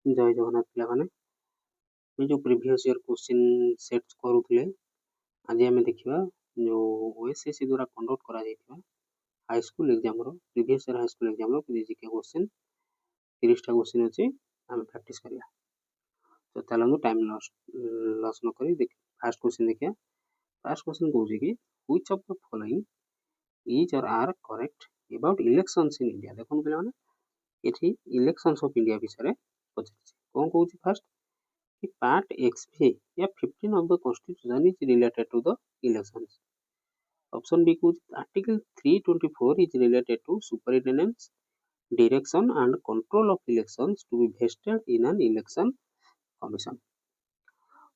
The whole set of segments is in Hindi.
जय जगन्नाथ पिलामाने जो प्रीवियस ईयर क्वेश्चन सेट करूले आज आम देखा जो ओएसएससी द्वारा कंडक्ट करा high school exam previous year high school exam GK question 30 टा क्वेश्चन अच्छे आम प्रैक्टिस करिया। तो चलू टाइम लॉस न करी फर्स्ट क्वेश्चन देखिए। फर्स्ट क्वेश्चन कहूँ कि which of the following is और are correct about elections in India. देखो पे ये इलेक्शंस ऑफ इंडिया विषय पचार कौन कहूँ फर्स्ट कि पार्ट XV या 15 of the constitution is related to the elections. Option B कहूँ article 324 is related to superintendence, direction and control of elections to be vested in an election commission.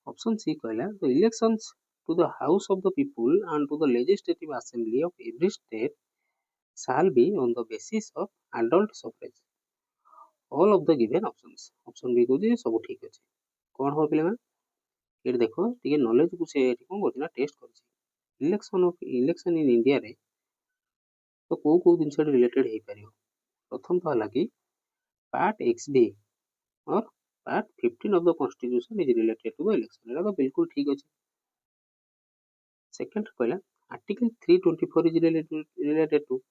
Option C कहला the elections to the house of the people and to the legislative assembly of every state shall be on the basis of adult suffrage. All of the given options. Option B कहूँ सब ठीक अच्छे कौन हो पे ये देखो टे नॉलेज को से कौन कर टेस्ट कर इलेक्शन इन इंडिया रे तो कौ जिन रिलेटेड हो पार प्रथम तो है कि पार्ट XV और part 15 of the constitution is related to the election एटा तो बिल्कुल ठीक अच्छे। सेकंड कहला article 324 is related to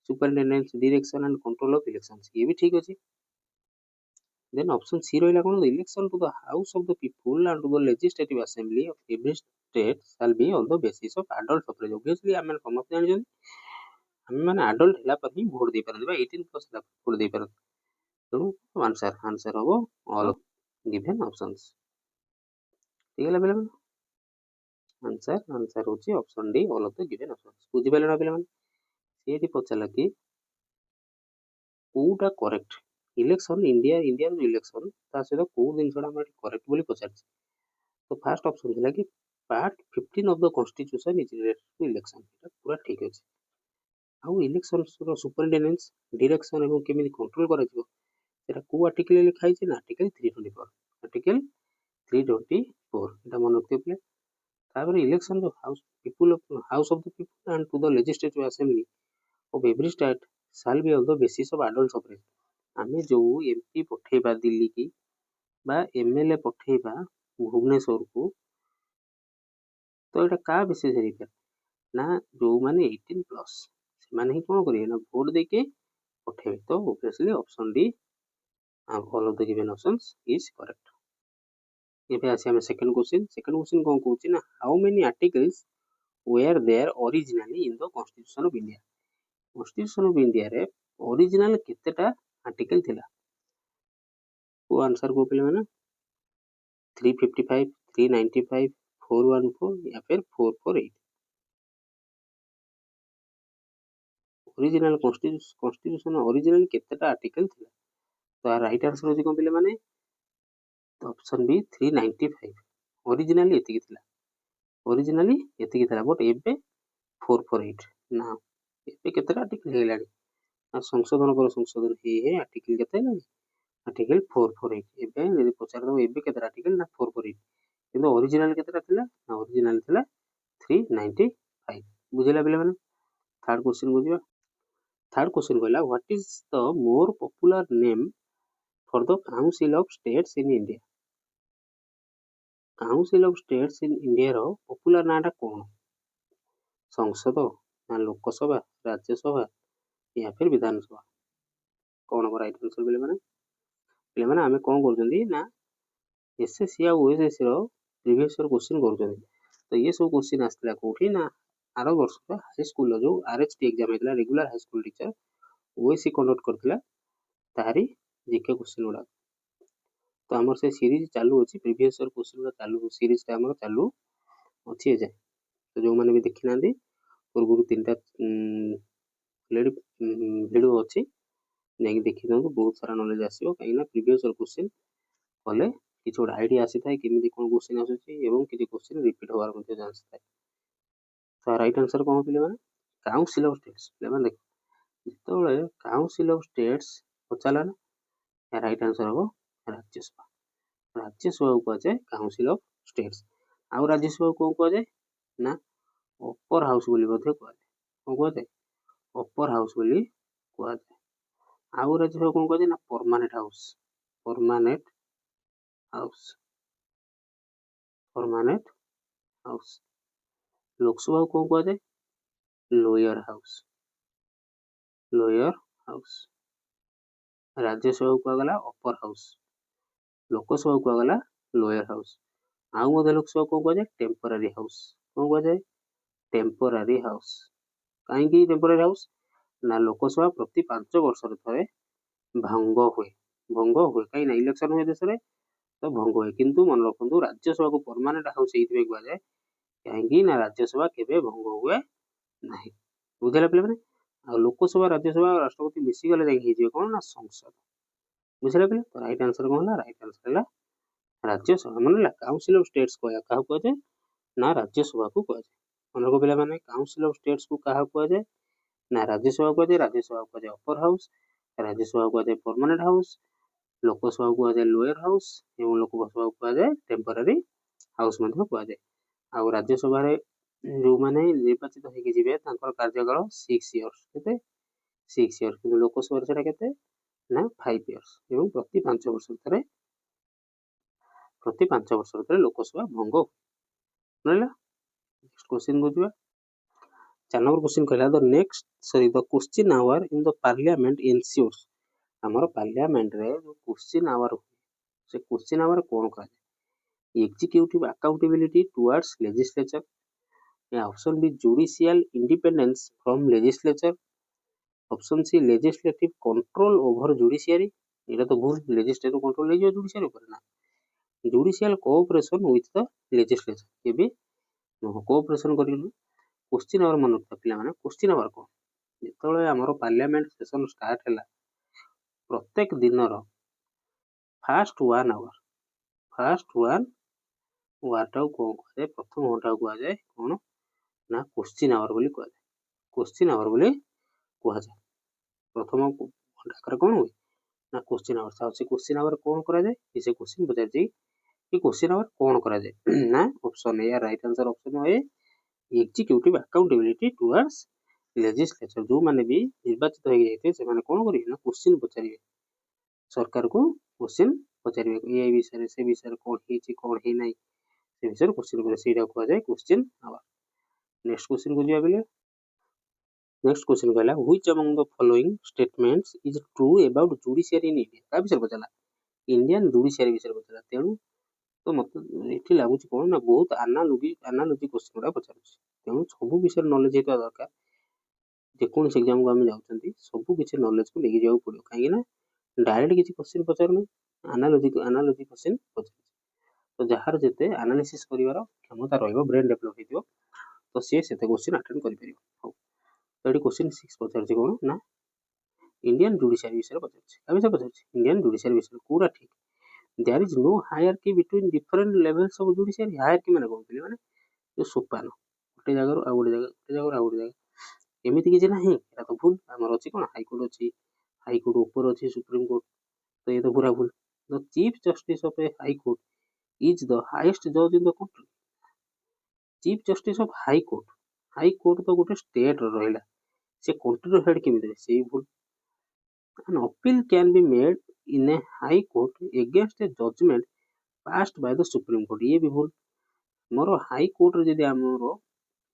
superintendence direction and control of elections ये भी ठीक अच्छे। Then option C रहा कौन the election to the house of the people and to the legislative assembly of every state shall be on the basis of adult suffrage. Obviously आम समस्त जान आम मैंने adult है पर ही वोट दे पारन 18+ वोट दे पारन तेणु आंसर हम all given options ठीक है पे आंसर होची option D all of the given options बुझी पाले ना पे से पचारा कि कोटा correct election India India election सहित कौ जिन करेक्ट बोली पचार। तो फर्स्ट ऑप्शन थिला कि part 15 of the constitution is related to election एटा पूरा ठीक अछि। आउ इलेक्शन रो सुपरिटेंडेंस डायरेक्शन एवं केमिति कंट्रोल करा जिवो एटा को आर्टिकल लिखा छै ना आर्टिकल 324 आर्टिकल 324 एटा मन रखते प्ले। तापर इलेक्शन जो house of the people and to the legislative assembly of every state shall be on the basis of adult suffrage. आमे जो एमपी पठेबा दिल्ली की बा एमएलए पठेबा भुवनेश्वर को तो यहाँ क्या विशेष ना जो मैंने 18+ से ही कौन करेंगे ना भोट देके पठेबे। तो obviously option D all of the given options is correct. ये आसे हम सेकंड क्वेश्चन कौन कहूँ ना how many articles were there originally in the constitution of India. Constitution of India रे ओरिजिनल केतेटा आर्टिकल थिला को आंसर को पे माने 355 395 414 या फिर 448 ओरिजिनल कॉन्स्टिट्यूशन ओरिजिनल केतेटा आर्टिकल थिला। तो राइट आंसर होची कोन पिले माने ऑप्शन बी 395 ओरिजिनली एतिकी थिला बट एबे 448 ना एबे केतेटा आर्टिकल हेलाडी आ संशोधन पर संशोधन हे आर्टिकल केते हेलाडी आर्टिकल 448 एबे यदि पचार दो एबे केतेटा आर्टिकल ना 448 किंतु ओरिजिनल केतेटा थिला ना ओरिजिनल थिला 395 बुझिला पिले माने। थर्ड क्वेश्चन बुझिबा। थर्ड क्वेश्चन कहला what is the more popular name for the council of states in India. Council of states in India रो पॉपुलर नाटा कौन संसद ना लोकसभा राज्यसभा या फिर विधानसभा कौन हम राइट आंसर पे माने आमे कौन करजंदी ना एसएससी या ओएसएससी रो प्रीवियस ईयर क्वेश्चन करजंदी। तो ये सब क्वेश्चन आस्थिला कोठी ना आरो वर्ष हाई स्कूल जो आरएचटी एग्जाम हेतला regular high school teacher OSC conduct करथिला तारी जीके क्वेश्चन गुडा। तो हमर से सीरीज चालू अछि प्रीवियस ईयर क्वेश्चन गुडा चालू सीरीज टा हमर चालू अछि जे। तो जो माने भी देखि नांदी पूर्व तीनटा वीडियो अछि नहीं देखि दो बहुत सारा नॉलेज आसीबो कहिना प्रीवियस ईयर क्वेश्चन कले किछ गोटे आइडिया आसी थाए केमिति कोन क्वेश्चन आसुछि एवं किछ क्वेश्चन रिपीट होवार मध्ये चांस थाए। तो राइट आंसर कोन पिले माने काउंसिल ऑफ स्टेट्स पिले माने तो काउंसिल ऑफ स्टेट्स पचाला ना राइट आंसर हो राज्यसभा। राज्यसभा को कह जाए काउंसिल ऑफ स्टेट्स आ राज्यसभा को कह जाए ना अपर हाउस बोली मध्ये कह जाए कोन कह जाए अपर हाउस बोली कह जाए। आउ राज्यसभा कोन कह जाए ना permanent house permanent house Lok Sabha को कौन जाए लोअर हाउस राज्यसभा को गला अपर हाउस लोकसभा को गला लोअर हाउस आउ मध्य लोकसभा को कहुए टेम्पोरारी हाउस कौन कहुए टेम्पोरारी हाउस कहीं टेम्पोरारी हाउस ना लोकसभा प्रति 5 वर्ष थे भंग हुए कहीं इलेक्शन हुए देश में तो भंग हुए किंतु मन रखु राज्यसभा को परमानेंट हाउस ये कहुए कहीं राज्यसभा केवे भंग हुए ना बुझेगा पे लोकसभा राज्यसभा राष्ट्रपति मिसिगले जाइए कौन ना संसद बुझेगा पे तो राइट आंसर कौन है राइट आंसर है राज्यसभा मन काउंसिल ऑफ स्टेट्स क्या कहुए ना राज्यसभा को कहुए मन रख पे काउंसिल ऑफ स्टेट्स को क्या कहुए ना राज्यसभा कहुए राज्यसभा कहुए अपर हाउस राज्यसभा कहुए परमानेंट हाउस लोकसभा कहुए लोअर हाउस और लोकसभा कहुए टेम्पोरारी हाउस कहुए आ राज्यसभा जो मैंने निर्वाचित होगी कार्यकाल 6 इयर्स के 6 इयर्स कि लोकसभा से 5 इयर्स और प्रति 5 वर्ष लोकसभा भंग ना नेक्स्ट क्वेश्चन को जावा 4 नंबर क्वेश्चन कहला the question hour in the parliament ensures हमर पार्लियामेंट रे जो क्वेश्चन आवर से क्वेश्चन आवर कौन कहा executive accountability towards legislature option B judicial independence from legislature option C legislative control over judiciary एटा तो भूल लेजिस्लेटिव कंट्रोल ले जो जुडिशियरी ऊपर ना judicial cooperation with the legislature के भी कोऑपरेशन करिनु क्वेश्चन आवर मन रखता पिला माने क्वेश्चन आवर को जेतले हमर पार्लियामेंट सेशन स्टार्ट हैला प्रत्येक दिन रो फर्स्ट 1 आवर वार्ता को कहे प्रथम घंटा को जाए कौन ना क्वेश्चन आवर बोली कह जाए क्वेश्चन आवर बोली कह जाए प्रथम घंटा कौन हुए ना क्वेश्चन आवर से क्वेश्चन आवर कौन करा जाए इसे क्वेश्चन पचार कि क्वेश्चन आवर कौन करा जाए ना option A right answer option A executive accountability towards legislature जो माने भी निर्वाचित हो जाते से माने कौन करिवे ना क्वेश्चन पचारिवे सरकार को क्वेश्चन पचारिवे ये विषय से विषय कौन है कौन है नहीं से विषय क्वेश्चन करे सेटा कह जाए क्वेश्चन आवर नेक्स्ट क्वेश्चन को जिया बेले नेक्स्ट क्वेश्चन कहला which among the following statements is true about judiciary in India का विषय पचला इंडियन जुडिशियरी विषय पचला तेणु तो मत एठी लागु कौन ना बहुत एनालॉजी क्वेश्चन गुड़ा पचार तेणु सब विषय नॉलेज हेतु दरकार जेकोन एग्जाम को आम जाउछंती सब किसी नॉलेज को लेके जाऊ पड़ो कहीं ना डायरेक्ट किसी क्वेश्चन पचार एनालॉजी क्वेश्चन पचार तो जार जिते एनालिसिस करिवार क्षमता रहइबो ब्रेन डेवलप हेतिबो तो से क्वेश्चन अटेंड करि परिबो हो तो एटी क्वेश्चन 6 पचार कौन ना इंडियन जुडिशियरी विषय पचार इंडियन जुडिशियरी विषय पूरा ठीक there is no hierarchy between different levels of judiciary hierarchy माने कोन बोली माने जो सोपान गोटे जगह आ गोटे जगह एमिति किछि नाही एटा तो भूल हमर अछि कोन हाई कोर्ट ऊपर अछि सुप्रीम कोर्ट तो ये तो पूरा भूल the chief justice of a high court is the highest जज in the country chief justice of high court तो गोटे स्टेट रहिला से कंट्री रो हेड केमिति से भूल an appeal can be made in a high court against a judgment passed by the supreme court ये भी भूल मोर हाई कोर्ट रे जदी हमरो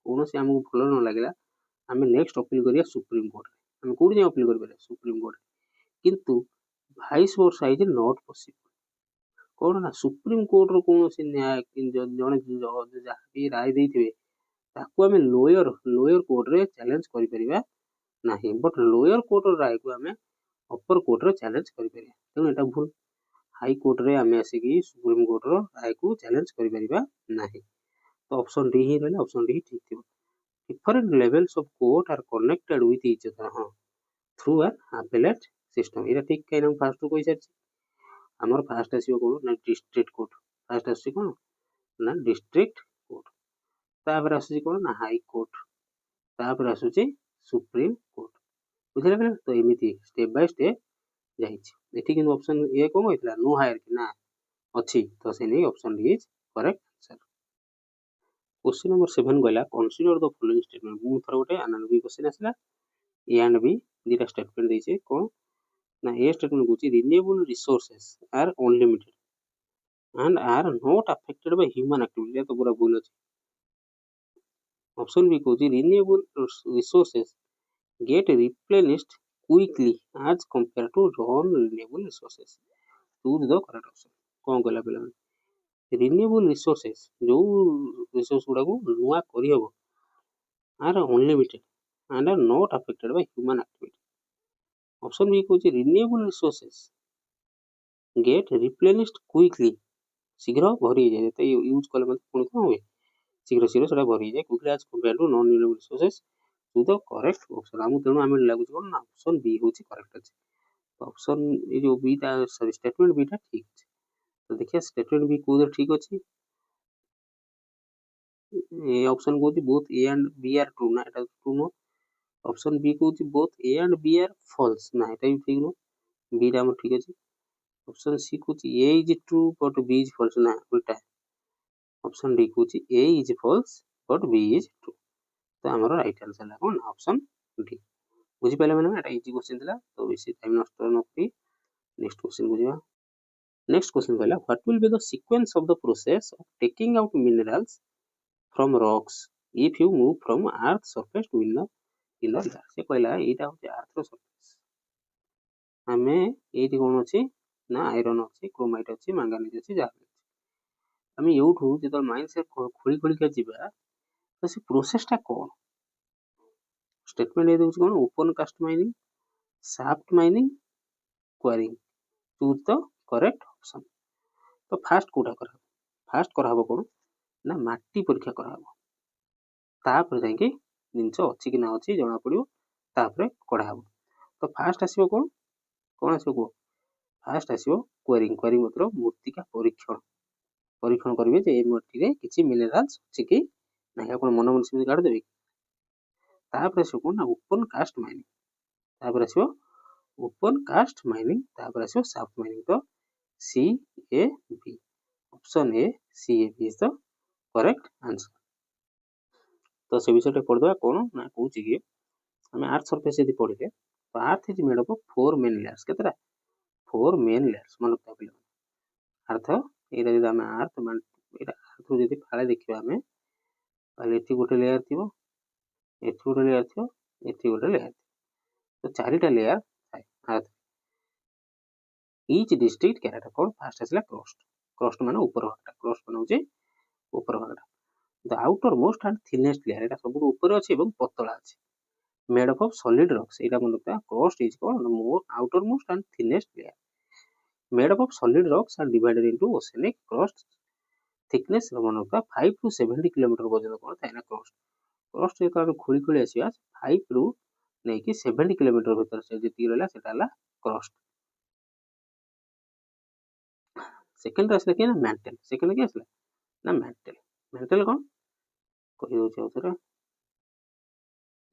कोनोसी हमको भल न लागला हमें नेक्स्ट अपील करिया सुप्रीम कोर्ट हम कोड जे अपील करि पारे सुप्रीम कोर्ट किंतु vice versa is not possible कौन ना सुप्रीम कोर्ट रो कोनोसी न्याय जने जज जहाँ राय देथिबे ताको हमें लोअर कोर्ट रे चैलेंज करि परिबा नाही बट लोअर कोर्ट रो राय को हमें अपर कोर्ट रे चैलेंज करि परिबा तेनु एटा भूल हाई कोर्ट रे हमें आसिकी सुप्रीम कोर्ट रो राय को चैलेंज करि परिबा नाही तो ऑप्शन डी ही रहला ऑप्शन डी ठीक थिबो different levels of court are connected with each other through an appellate system इरा ठीक कहीं हम फास्ट को इसे हमर फास्ट आसीबो कोन ना डिस्ट्रिक्ट कोर्ट फास्ट आसी कोन ना डिस्ट्रिक्ट कोर्ट तापर आसी कोन ना हाई कोर्ट तापर आसुची सुप्रीम कोर्ट बुझले पे तो एमिति स्टेप बाय स्टेप जाइछि एठी कि ऑप्शन ए कोन होइतला नो हायर कि ना अछि तो से नै option D is correct answer question number 7 गला कंसीडर द फॉलोइंग स्टेटमेंट मु थर गोटे एनालॉजी क्वेश्चन आसला ए एंड बी दीटा स्टेटमेंट देइछे कोन ना ए स्टेटमेंट कहूँ renewable resources are unlimited and are not affected by human activity तो पूरा भूल अच्छे। ऑप्शन बी कहूँ renewable resources get replenished quickly as compared to non-renewable resources. Choose the correct option. कौन कहला पे रिन्यूएबल रिसोर्सेस जो रिसोर्स गुड़ा को नुआ करी हबो are unlimited and are not affected by human activity. Option B कहूँ renewable resources get replenished quickly शीघ्र भरी जाए जते यूज कले मत पुणी कोन होय शीघ्र शीघ्र सेटा भरी जाए quickly as compare to non renewable resources to the correct option. आमु तेणु आमे लागु कोन ना ऑप्शन बी होची करेक्ट अछि। ऑप्शन ए जो बी टा सॉरी स्टेटमेंट बी टा ठीक अछि। तो देखिए स्टेटमेंट बी कोदर ठीक अछि। ए ऑप्शन कहूँ both A and B are true ना एटा ट्रू नो। ऑप्शन बी कहूँ both A and B are false ना एटा भी ठीक नो। बी टा हम ठीक अछि। ऑप्शन सी कहूँ A is true but B is false ना उल्टा। ऑप्शन डी कहूँ A is false but B is true. तो हमर राइट आंसर है कौन ऑप्शन डी। बुझी पाले मैंने एटा इजी क्वेश्चन थिला तो बेसी टाइम नष्ट न करी नेक्स्ट क्वेश्चन बुझिबा। नेक्स्ट क्वेश्चन कहला what will be the sequence of the process of taking out minerals from rocks if you move from earth surface to inner layer. से कहला एटा होचे अर्थ रो सरफेस हमें एटी कोन अछि ना आयरन अछि क्रोमाइट अछि मैंगनीज अछि जार्क अछि। हमें एउठू जेतो माइन से खोली खोली के जिबा तो से प्रोसेस टा कोन स्टेटमेंट ए देउछ कोन open cast mining shaft mining quarrying choose the correct option. तो फास्ट कोटा करा फास्ट करा हबो कोन ना माटी परीक्षा करा हबो तापर जाके जिंस अछि कि ना अछि जणा पड़ियो तापर कढा हबो। तो फास्ट आसीबो कोन कोन आसीबो को फास्ट आसीबो क्वेरिंग क्वेरिंग मतलब मूर्तिका परीक्षण परीक्षण करिवे जे ए मूर्ति रे किछि मिनरल्स अछि कि ना कोन मन मन से काढ देबे तापर आसीबो कोन ना ओपन कास्ट माइनिंग तापर आसीबो ओपन कास्ट माइनिंग तापर आसीबो शाफ्ट माइनिंग। तो C A B option A C A B is the correct answer. तो से विषय पढ़ दवा कोन ना कहूँ कि हमें अर्थ सरफेस यदि पढ़िले तो earth is made up of 4 main layers केतरा 4 मेन लेयर्स मन रखता अर्थ एटा जदि हमें अर्थ मान एटा अर्थ रो जदि फाळे देखिबा हमें ताले एठी गोटे लेयर थिबो एठी गोटे लेयर थिबो एठी गोटे लेयर तो चारिटा लेयर थाए earth each district character code first आसला क्रस्ट क्रस्ट माने ऊपर भागटा क्रस्ट माने होचे ऊपर भागटा the outermost and thinnest layer एटा सब ऊपर अछि एवं पतला अछि made up of solid rocks एटा मन रखता crust is called more outermost and thinnest layer made up of solid rocks are divided into oceanic crust thickness मन रखता 5 टू 70 किलोमीटर पर्यंत कोन थाए ना क्रस्ट क्रस्ट जे हम खोली खोली आसीबा 5 टू नै कि 70 किलोमीटर भीतर से जेती रहला सेटा हला क्रस्ट। सेकंड आसला कि ना मेंटल सेकंड के आसला ना मेंटल मेंटल कोन कहि दो छे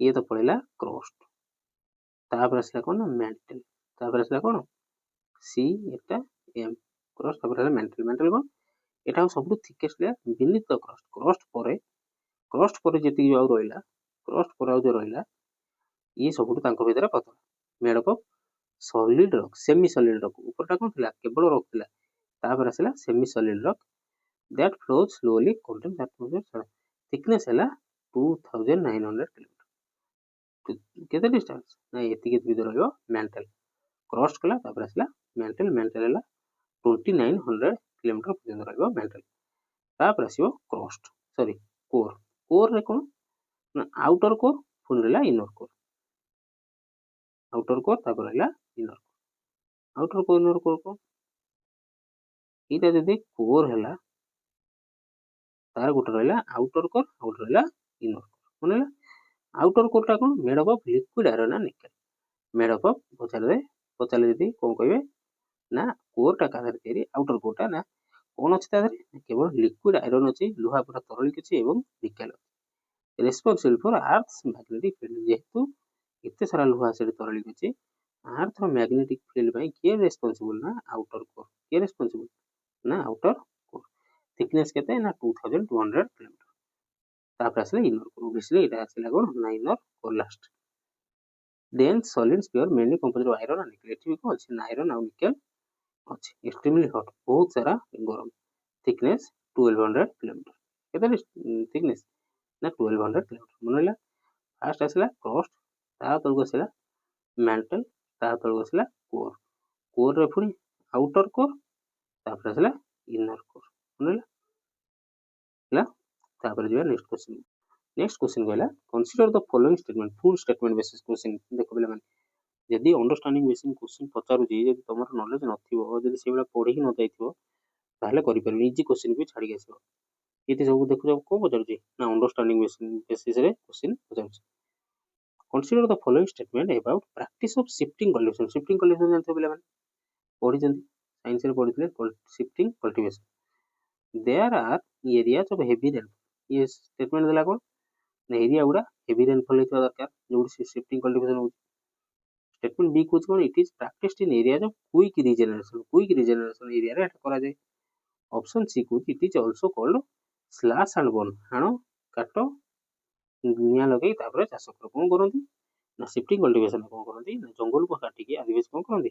ये तो पड़ेला क्रस्ट तापर आसला कोन ना मेंटल तापर आसला कोन सी एटा एम क्रस्ट तापर हला मेंटल मेंटल कोन एटा सबटु thickest layer beneath the crust परे जेती जो रहिला क्रस्ट पर जो रहिला ये सबटु तांको भीतर पतला made up of solid rock semi solid rock ऊपरटा कोन थिला केवल रॉक थिला तापर आसला semi solid rock that flows slowly contain that thickness हला 2900 किलोमीटर केते डिस्टेंस ना एति के भीतर रहयो मेंटल क्रॉस कला तापर आसला मेंटल मेंटल हला 2900 किलोमीटर पर्यंत रहयो मेंटल तापर आसीबो क्रस्ट सॉरी कोर कोर रे कोन ना आउटर कोर पुन रहला इनर कोर आउटर कोर तापर रहला inner core outer core inner core को इटा जदी कोर हला तार गोटे रहला आउटर कोर आउटर रहला इनर कोर कोन हला आउटर कोरटा कोन made up of liquid iron and nickel made up of पचाले जदी कोन कहबे ना कोरटा कादर तेरी आउटर कोरटा ना कोन अछि तादर केवल लिक्विड आयरन अछि लोहा पूरा तरल किछि एवं nickel responsible for earth magnetic field जेतु इत्ते सारा लोहा से तरल किछि अर्थ मैग्नेटिक फील्ड भाई के रेस्पोंसिबल ना आउटर कोर के रेस्पोंसिबल ना आउटर कोर थिकनेस केते ना 2200 किलोमीटर तापर आसले इनर कोर ओबवियसली एटा आसला कोन ना inner core last. Dense solid sphere mainly composed of iron and nickel. ଏଠି ବି କଣ ଅଛି ନା iron ଆଉ nickel ଅଛି. Extremely hot, ବହୁତ ସାରା ଗରମ. Thickness 1200 km. କେତେ thickness ନା 1200 km. ମନେ ରହିଲା ଫାର୍ଷ୍ଟ ଆସିଲା crust, ତା ତଳକୁ ଆସିଲା mantle, ତା ତଳକୁ ଆସିଲା core. core ରେ ପୁଣି outer core, ତାପରେ ଆସିଲା inner core. ମନେ ରହିଲା ତାପରେ ଯିବା next question. नेक्स्ट क्वेश्चन कहला consider the following statement full statement basis question. देखो पिला माने जदी अंडरस्टैंडिंग बेसिस क्वेश्चन पचारुची जदी तमर नॉलेज नथिबो जदी सेबला पढी न जाइथिबो ताहले करि परबे इजी क्वेश्चन भी छाडी आसीबो. एते सब देखु जब को पचारुची ना अंडरस्टैंडिंग बेसिस रे क्वेश्चन पचारुची. Consider the following statement about practice of shifting cultivation. Shifting cultivation जानथो पिला माने पढी जंदी साइंस रे पढितले shifting cultivation. There are areas of heavy rain. ये स्टेटमेंट देला कोन एरिया गुड़ा हेवी रेनफॉल होता दरकार जो शिफ्टिंग कल्टीवेशन हो. स्टेटमेंट बी कुछ कोन it is practised in areas of quick regeneration area रे करा जाय. ऑप्शन सी कुछ it is also called slash and burn. हाणो काटो निया लगे तापर चाष कर कोन करंती ना शिफ्टिंग कल्टीवेशन कोन करंती ना जंगल को काटी के आदिवासी कोन करंती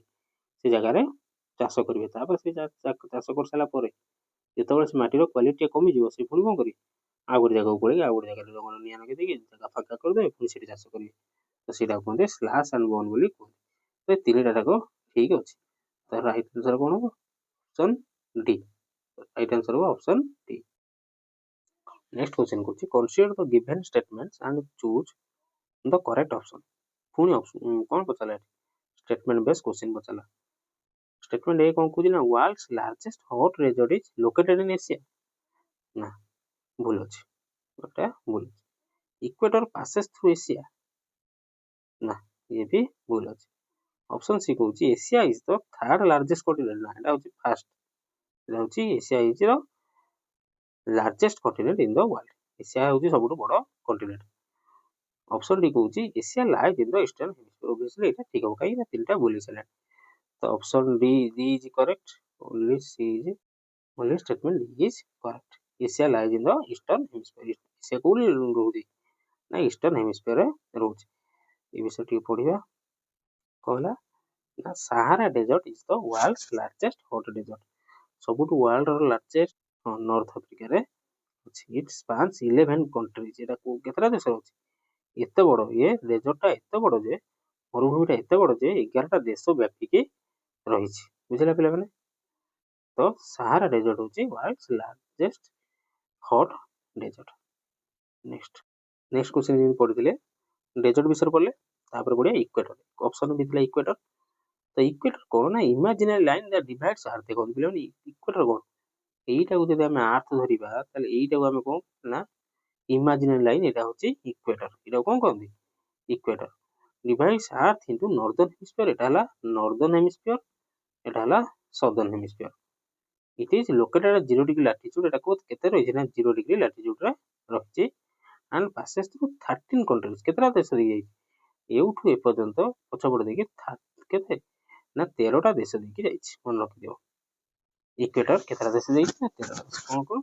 से जगह रे चाष करबे. तापर से चाष कर साला परे जेतबे से माटीर क्वालिटी कमी जीवो से पुणी कोन करी आ गोटे जगह पड़े आ गोटे जगह जंगल निया लगे देखिए जगह फाका करदे पुणी से चाष करेंगे. तो सीटा कहते स्लैश एंड बर्न बोली कहते. तो तीन टाक ठीक अच्छे. तो राइट आंसर कौन हम ऑप्शन डी. राइट आंसर हो ऑप्शन डी. नेक्स्ट क्वेश्चन को consider the given statements and choose the correct option. पुणी ऑप्शन कौन पचाला स्टेटमेंट बेस्ड क्वेश्चन पचाला. स्टेटमेंट ए कौन कहूँ ना world's largest hot desert is located in Asia. ना भूल अच्छे गोटे भूल. Equator passes through Asia. ना ये भी भूल अच्छे. ऑप्शन सी कहूँ Asia is the third largest continent. ना एटा होची फर्स्ट. एटा होची Asia is the largest continent in the world. Asia होची सबुठु बड़ कॉन्टिनेंट. ऑप्शन डी कहूँ Asia lies in the eastern hemisphere. Obviously एटा ठीक हो काई ना तीनटा भूल सला. तो option D is correct. Only C is only statement D is correct. Asia lies in the eastern hemisphere. Asia कोली रहउदी ना ईस्टर्न हेमिस्फीयर रे रहउची. ए विषय टी पढिबा कहला ना Sahara desert is the world's largest hot desert. सबुठु वर्ल्ड रो लार्जेस्ट नॉर्थ अफ्रीका रे अछि. It spans 11 countries. एटा को केतरा देश अछि एते बड़ ये डेजर्ट एते बड़ जे मरुभूमिटा एते बड़ जे 11टा देश व्यापी के रहिछि. बुझला पिला माने. तो सहारा डेजर्ट होछि world's largest hot desert. Next question जे पढिथिले डेजर्ट विषय पढ़ले तापर पढ़िया इक्वेटर. ऑप्शन भी थिला इक्वेटर. तो इक्वेटर कोन ना इमेजिनरी लाइन दैट डिवाइड्स अर्थ. देखो पिला इक्वेटर कोन एटा को जदि हमें अर्थ धरिबा ताले एटा को हमें कोन ना इमेजिनरी लाइन एटा होछि इक्वेटर. एटा कोन कहंदी इक्वेटर डिवाइड्स अर्थ इनटू नॉर्दर्न हेमिस्फीयर. एटा हला नॉर्दर्न हेमिस्फीयर एटा हला southern hemisphere. It is located at 0 degree latitude. एटा को केते रहिछि ना 0 डिग्री लैटिट्यूड रे रहिछि. And passes through 13 countries. केतरा देश दे जाई एउठू ए पर्यंत पछपड़ देखि केते ना 13टा देश देखि जाइछि. मन रखि दियो इक्वेटर केतरा देश जाइछि ना 13टा देश. कोन कोन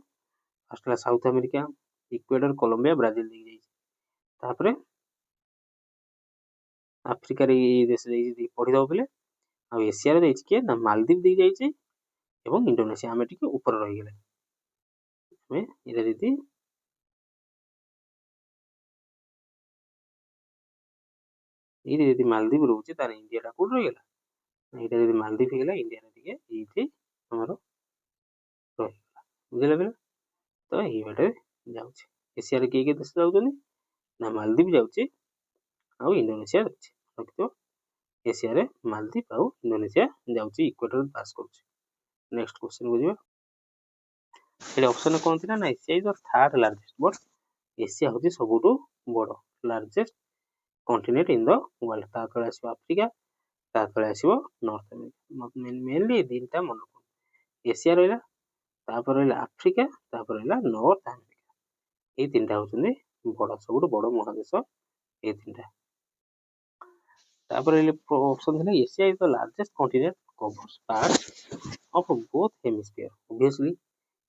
first South America equator Colombia Brazil देखि जाइछि. तापरे अफ्रीका रे ए देश जाइछि पढि दो बेले. आ एशिया रे जाइछि के ना मालदीव देखि जाइछि एवं इंडोनेशिया. हमें टिके ऊपर रहि गेले हमें इधर यदि ये यदि मालदीव रोचे तार इंडिया टा कोड रहिगला. एटा यदि मालदीव हेगला इंडिया रे टिके एठी हमरो रहिगला. बुझले बेले. तो एही बाटे जाउछि. एशिया रे के देश जाउछनी ना मालदीव जाउछि आ इंडोनेशिया जाउछि. रखितो एशिया रे मालदीव आ इंडोनेशिया जाउछि इक्वेटर पास करछि. नेक्स्ट क्वेश्चन बुझिबा. एटा ऑप्शन कोन थिला ना Asia is the third largest. But Asia होछि सबुटु बड़ largest continent in the world. ता तळे आसीबो अफ्रीका ता तळे आसीबो नॉर्थ अमेरिका. मेनली तीनटा मन रखो. एशिया रहिला तापर रहिला अफ्रीका तापर रहिला नॉर्थ अमेरिका. ए तीनटा होछन्ती बड़ सबुटु बड़ महादेश ए तीनटा. तापर रहिले ऑप्शन थिला Asia is the largest continent covers part of both hemisphere. Obviously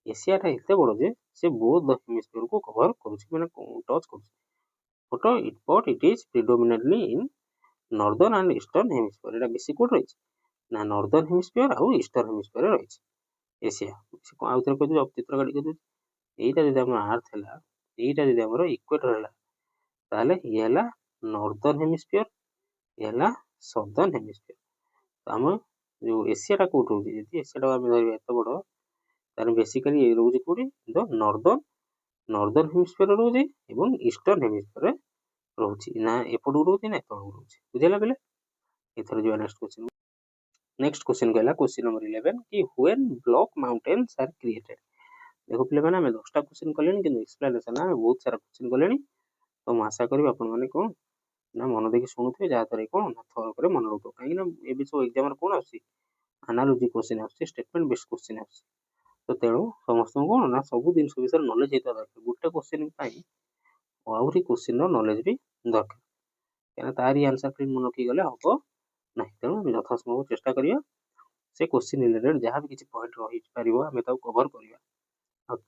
Asia टा एते बड़ जे से बोथ द हेमिस्फीयर को कवर करूछि माने टच करूछि. But it is predominantly in northern and eastern hemisphere एटा बेसी कोड रही ना नॉर्दर्न हेमिस्फीयर आउ ईस्टर्न हेमिस्फीयर रही एशिया आउ थे कह चित्र काटी कह এইটা যদি আমার আর্থ ହେଲା এইটা যদি ଆମର ইকুয়েটর ହେଲା তাহলে ଇଏ ହେଲା ନର୍ଦର୍ନ ହେମିସ୍ଫିୟର ଇଏ ହେଲା ସଦର୍ନ ହେମିସ୍ଫିୟର। ତ ଆମ ଯୋଉ ଏସିଆଟା କୋଉଠି ରହୁଛି ଯଦି ଏସିଆଟାକୁ ଆମେ ଧରିବା ଏତେ ବଡ଼ ତାହେଲେ ବେସିକାଲି ଏ ରହୁଛି କୋଉଠି ତ ନର୍ଦର୍ନ ହେମିସ୍ଫିୟର ରହୁଛି ଏବଂ ଇଷ୍ଟର୍ନ ହେମିସ୍ଫିୟର ରହୁଛି ନା ଏପଟକୁ ରହୁଛି ନା ଏପଟକୁ ରହୁଛି ବୁଝିଲା ପିଲେ। ଏଥର ଯିବା ନେକ୍ସଟ କ୍ୱେଶ୍ଚନ। ନେକ୍ସଟ କ୍ୱେଶ୍ଚନ କହିଲା କ୍ୱେଶ୍ଚନ ନମ୍ବର 11 କି when block mountains R created. देखो पे आम 10टा क्वेश्चन कले कि एक्सप्लेनेशन आम बहुत सारा क्वेश्चन कले तो मुझे आशा करी आपण मैंने कौन ना मन देखिए शुणुवे जहाँद्वारा कौन ना थर मन रखो कहीं ये सब एग्जाम कौन आनालोजी क्वेश्चन स्टेटमेंट बेस्ड क्वेश्चन तो तेणु समस्त कौन ना सब जिन विषय नॉलेज होता दरकार गोटे क्वेश्चन आहरी क्वेश्चन नॉलेज भी दरकार क्या तारी आंसर प्रिंट मन रखी गले हम ना तेणु यथासंभव चेष्टा करिया से क्वेश्चन रिलेटेड जहाँ भी किसी पॉइंट रही पार आम कवर करवा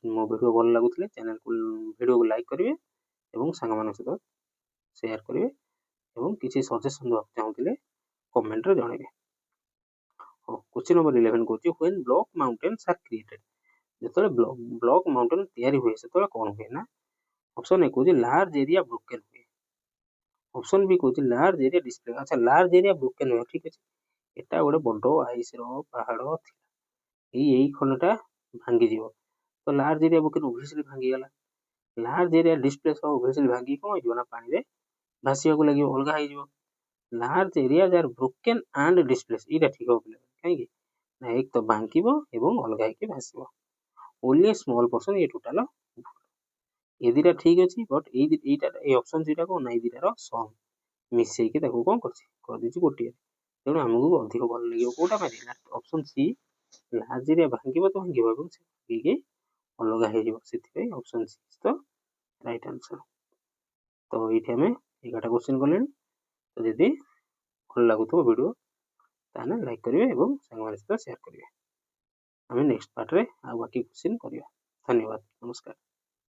मो वीडियो भल लगुले चैनल को वीडियो को लाइक करेंगे और सांग सहित शेयर करेंगे और किसी सजेशन देवा चाहूँगे कमेंट रे जनइबे। क्वेश्चन नंबर 11 कहूँ when block mountains are created जो ब्लॉक माउंटेन तैयारी हुए से कौन हुए ना ऑप्शन ए कहूँ लार्ज एरिया ब्रोकन हुए ऑप्शन बी कहूँ लार्ज एरिया डिस्प्ले अच्छा लार्ज एरिया ब्रोकन हुए ठीक अच्छे एटा गोटे बड़ आइस पहाड़ यही खंडटा भांगी जीव तो लार्ज एरिया ब्रोकन ओब्वियसली भांगी गला लार्ज एरिया डिस्प्लेस ओब्वियसली भांगी कौन हो ना पानी रे भासीବାକୁ ଲାଗିବ ଅଲଗା ହେଇଯିବ large area jar broken and displace एटा ठीक हो कहीं ना एक तो भांगिब एवं अलग होके भासीब ओनली स्मॉल पर्सन ये टोटाल ये दुटा ठीक अच्छे बट ये ऑप्शन दुटा कौन ना दुटार सम मिसेक कौन कर गोटे तेणु आमको अधिक भल लगे कौटा मारे ऑप्शन सी लार्ज एरिया भांगिब तो भांगिब भांगिकी अलग हो ऑप्शन सी तो राइट आंसर। तो ये आम 11टा क्वेश्चन कले तो जदि भल लगुव वीडियो ताने लाइक करेंगे और सांग सहित शेयर करेंगे आम नेक्स्ट पार्ट रे आ बाकी क्वेश्चन करवा। धन्यवाद नमस्कार।